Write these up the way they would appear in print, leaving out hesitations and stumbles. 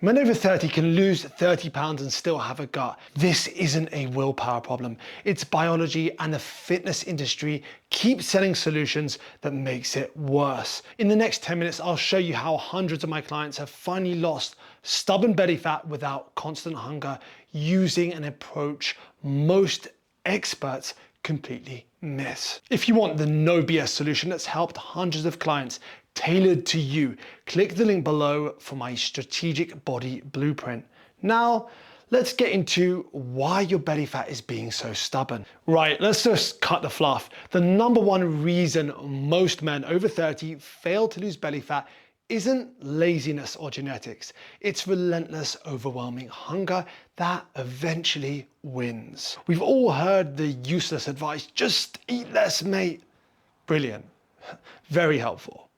Men over 30 can lose 30 pounds and still have a gut. This isn't a willpower problem. It's biology, and the fitness industry keeps selling solutions that makes it worse. In the next 10 minutes, I'll show you how hundreds of my clients have finally lost stubborn belly fat without constant hunger using an approach most experts completely miss. If you want the no BS solution that's helped hundreds of clients tailored to you, click the link below for my strategic body blueprint. Now, let's get into why your belly fat is being so stubborn. Right, let's just cut the fluff. The number one reason most men over 30 fail to lose belly fat isn't laziness or genetics. It's relentless, overwhelming hunger that eventually wins. We've all heard the useless advice, just eat less, mate. Brilliant, very helpful.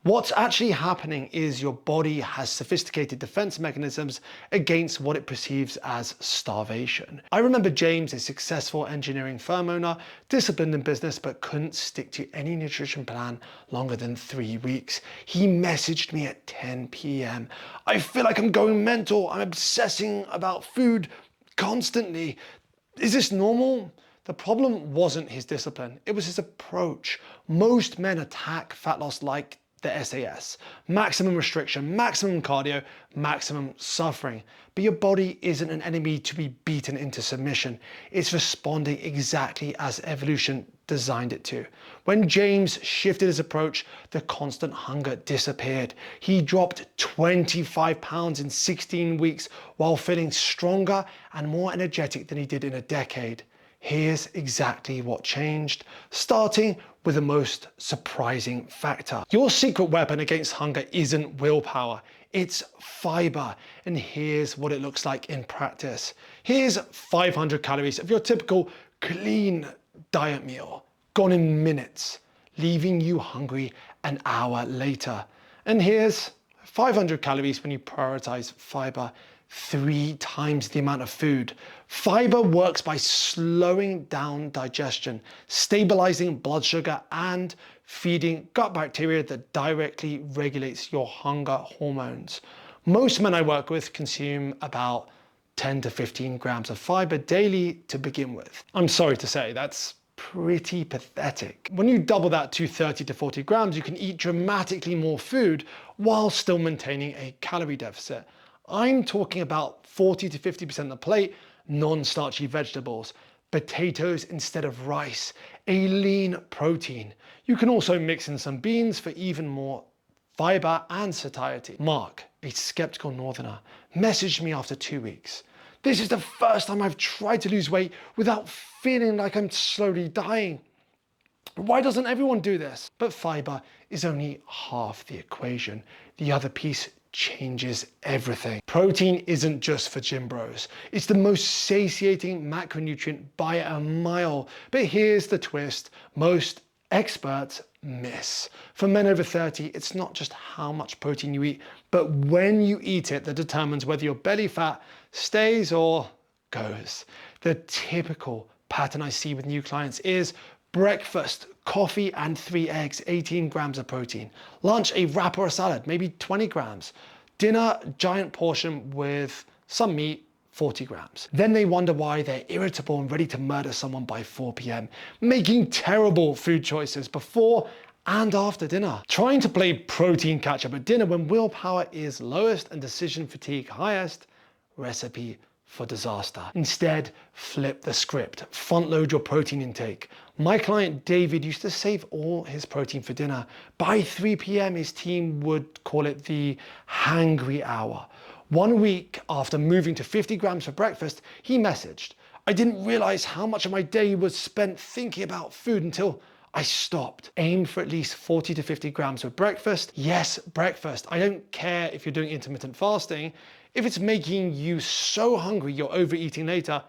What's actually happening is your body has sophisticated defense mechanisms against what it perceives as starvation. I remember James, a successful engineering firm owner, disciplined in business, but couldn't stick to any nutrition plan longer than 3 weeks. He messaged me at 10 p.m. I feel like I'm going mental. I'm obsessing about food constantly. Is this normal? The problem wasn't his discipline, it was his approach. Most men attack fat loss like the SAS. Maximum restriction, maximum cardio, maximum suffering. But your body isn't an enemy to be beaten into submission. It's responding exactly as evolution designed it to. When James shifted his approach, the constant hunger disappeared. He dropped 25 pounds in 16 weeks while feeling stronger and more energetic than he did in a decade. Here's exactly what changed, starting with the most surprising factor. Your secret weapon against hunger isn't willpower, it's fiber. And here's what it looks like in practice. Here's 500 calories of your typical clean diet meal, gone in minutes, leaving you hungry an hour later. And here's 500 calories when you prioritize fiber, 3 times the amount of food. Fiber works by slowing down digestion, stabilizing blood sugar, and feeding gut bacteria that directly regulates your hunger hormones. Most men I work with consume about 10 to 15 grams of fiber daily to begin with. I'm sorry to say, that's pretty pathetic. When you double that to 30 to 40 grams, you can eat dramatically more food while still maintaining a calorie deficit. I'm talking about 40 to 50% of the plate, non-starchy vegetables, potatoes instead of rice, a lean protein. You can also mix in some beans for even more fiber and satiety. Mark, a skeptical northerner, messaged me after 2 weeks. This is the first time I've tried to lose weight without feeling like I'm slowly dying. Why doesn't everyone do this? But fiber is only half the equation. The other piece changes everything. Protein isn't just for gym bros. It's the most satiating macronutrient by a mile. But here's the twist most experts miss. For men over 30, it's not just how much protein you eat, but when you eat it that determines whether your belly fat stays or goes. The typical pattern I see with new clients is breakfast, coffee and 3 eggs, 18 grams of protein. Lunch, a wrap or a salad, maybe 20 grams. Dinner, giant portion with some meat, 40 grams. Then they wonder why they're irritable and ready to murder someone by 4 p.m., making terrible food choices before and after dinner. Trying to play protein catch up at dinner when willpower is lowest and decision fatigue highest, recipe for disaster. Instead, flip the script, front load your protein intake. My client David used to save all his protein for dinner. By 3 p.m. his team would call it the hangry hour. 1 week after moving to 50 grams for breakfast, he messaged, I didn't realize how much of my day was spent thinking about food until I stopped. Aim for at least 40 to 50 grams of breakfast. Yes, breakfast. I don't care if you're doing intermittent fasting. If it's making you so hungry you're overeating later,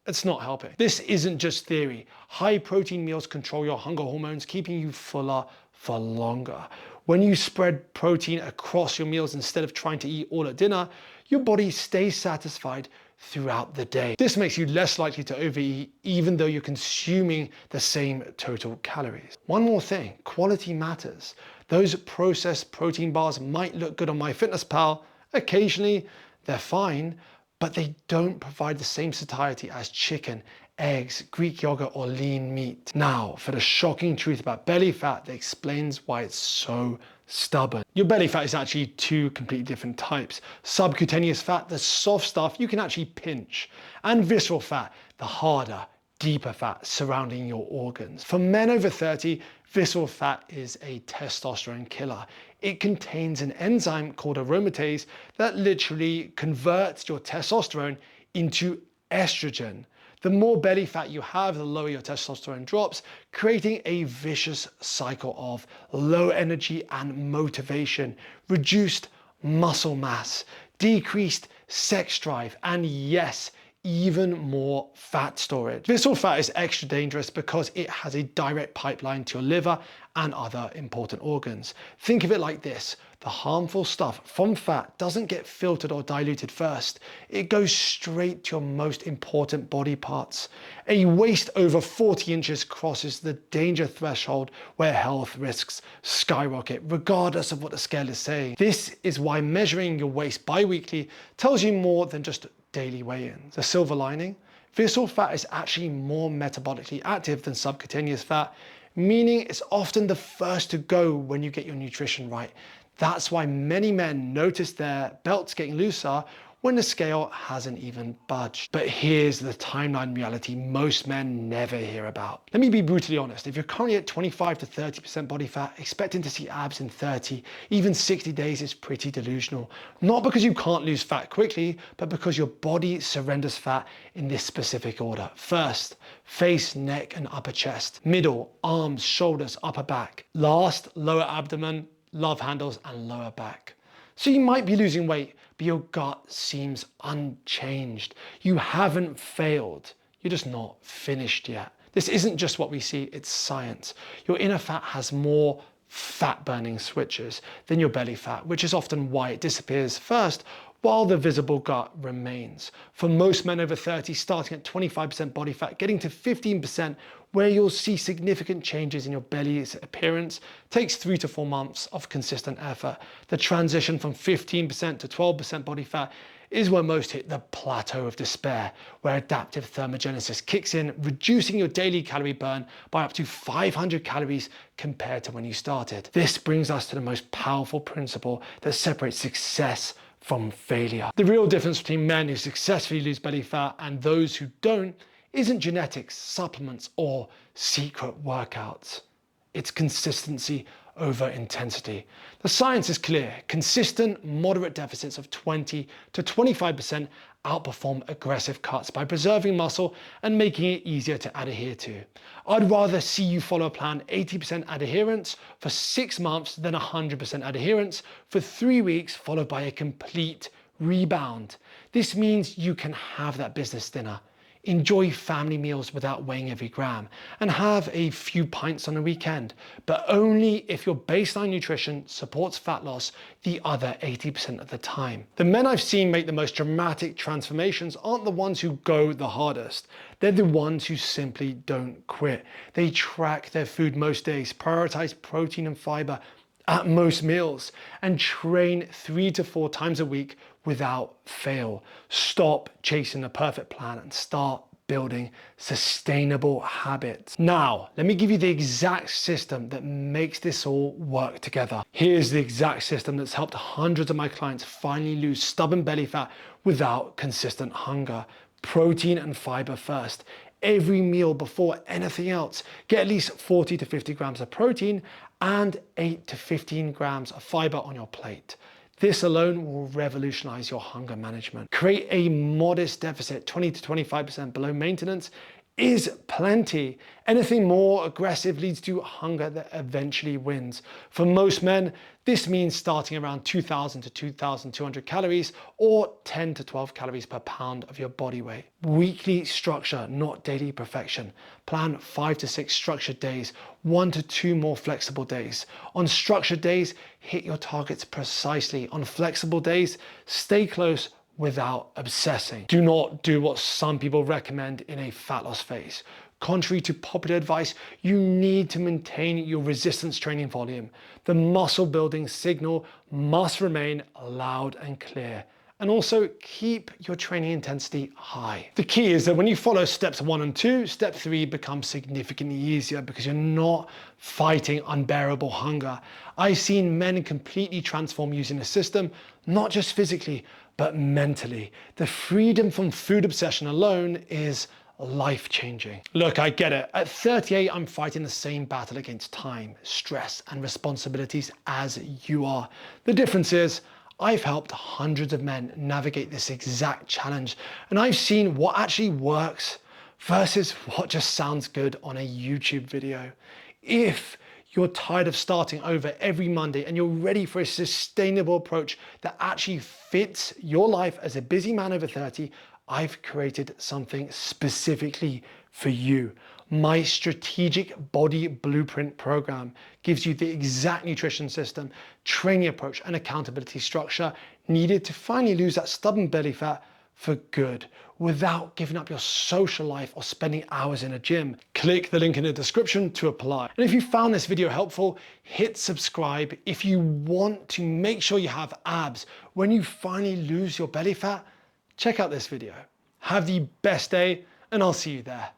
it's not helping. This isn't just theory. High protein meals control your hunger hormones, keeping you fuller for longer. When you spread protein across your meals instead of trying to eat all at dinner, your body stays satisfied throughout the day. This makes you less likely to overeat even though you're consuming the same total calories. One more thing, quality matters. Those processed protein bars might look good on MyFitnessPal Occasionally, they're fine, but they don't provide the same satiety as chicken, eggs, Greek yogurt, or lean meat. Now, for the shocking truth about belly fat that explains why it's so stubborn. Your belly fat is actually two completely different types. Subcutaneous fat, the soft stuff you can actually pinch, and visceral fat, the harder, deeper fat surrounding your organs. For men over 30, visceral fat is a testosterone killer. It contains an enzyme called aromatase that literally converts your testosterone into estrogen. The more belly fat you have, the lower your testosterone drops, creating a vicious cycle of low energy and motivation, reduced muscle mass, decreased sex drive, and yes, even more fat storage. Visceral fat is extra dangerous because it has a direct pipeline to your liver and other important organs. Think of it like this: the harmful stuff from fat doesn't get filtered or diluted first. It goes straight to your most important body parts. A waist over 40 inches crosses the danger threshold where health risks skyrocket, regardless of what the scale is saying. This is why measuring your waist bi-weekly tells you more than just daily weigh-ins. The silver lining: visceral fat is actually more metabolically active than subcutaneous fat, meaning it's often the first to go when you get your nutrition right. That's why many men notice their belts getting looser when the scale hasn't even budged. But here's the timeline reality most men never hear about. Let me be brutally honest. If you're currently at 25 to 30% body fat, expecting to see abs in 30, even 60 days is pretty delusional. Not because you can't lose fat quickly, but because your body surrenders fat in this specific order. First, face, neck, and upper chest. Middle, arms, shoulders, upper back. Last, lower abdomen, love handles, and lower back. So you might be losing weight, but your gut seems unchanged. You haven't failed. You're just not finished yet. This isn't just what we see, it's science. Your inner fat has more fat burning switches than your belly fat, which is often why it disappears first while the visible gut remains. For most men over 30, starting at 25% body fat, getting to 15%, where you'll see significant changes in your belly's appearance, takes 3 to 4 months of consistent effort. The transition from 15% to 12% body fat is where most hit the plateau of despair, where adaptive thermogenesis kicks in, reducing your daily calorie burn by up to 500 calories compared to when you started. This brings us to the most powerful principle that separates success from failure. The real difference between men who successfully lose belly fat and those who don't isn't genetics, supplements, or secret workouts. It's consistency over intensity. The science is clear. Consistent, moderate deficits of 20 to 25% outperform aggressive cuts by preserving muscle and making it easier to adhere to. I'd rather see you follow a plan 80% adherence for 6 months than 100% adherence for 3 weeks, followed by a complete rebound. This means you can have that business dinner, enjoy family meals without weighing every gram, and have a few pints on the weekend, but only if your baseline nutrition supports fat loss the other 80% of the time. The men I've seen make the most dramatic transformations aren't the ones who go the hardest. They're the ones who simply don't quit. They track their food most days, prioritize protein and fiber at most meals, and train 3 to 4 times a week without fail. Stop chasing the perfect plan and start building sustainable habits. Now, let me give you the exact system that makes this all work together. Here's the exact system that's helped hundreds of my clients finally lose stubborn belly fat without consistent hunger. Protein and fiber first. Every meal before anything else, get at least 40 to 50 grams of protein and 8 to 15 grams of fiber on your plate. This alone will revolutionize your hunger management. Create a modest deficit, 20 to 25% below maintenance is plenty. Anything more aggressive leads to hunger that eventually wins. For most men, this means starting around 2,000 to 2,200 calories or 10 to 12 calories per pound of your body weight. Weekly structure, not daily perfection. Plan 5 to 6 structured days, 1 to 2 more flexible days. On structured days, hit your targets precisely. On flexible days, stay close without obsessing. Do not do what some people recommend in a fat loss phase. Contrary to popular advice, you need to maintain your resistance training volume. The muscle building signal must remain loud and clear. And also keep your training intensity high. The key is that when you follow steps 1 and 2, step 3 becomes significantly easier because you're not fighting unbearable hunger. I've seen men completely transform using the system, not just physically, but mentally. The freedom from food obsession alone is life-changing. Look, I get it. At 38, I'm fighting the same battle against time, stress, and responsibilities as you are. The difference is, I've helped hundreds of men navigate this exact challenge, and I've seen what actually works versus what just sounds good on a YouTube video. If you're tired of starting over every Monday and you're ready for a sustainable approach that actually fits your life as a busy man over 30, I've created something specifically for you. My strategic body blueprint program gives you the exact nutrition system, training approach, and accountability structure needed to finally lose that stubborn belly fat for good without giving up your social life or spending hours in a gym. Click the link in the description to apply. And if you found this video helpful, hit subscribe. If you want to make sure you have abs when you finally lose your belly fat, check out this video. Have the best day, and I'll see you there.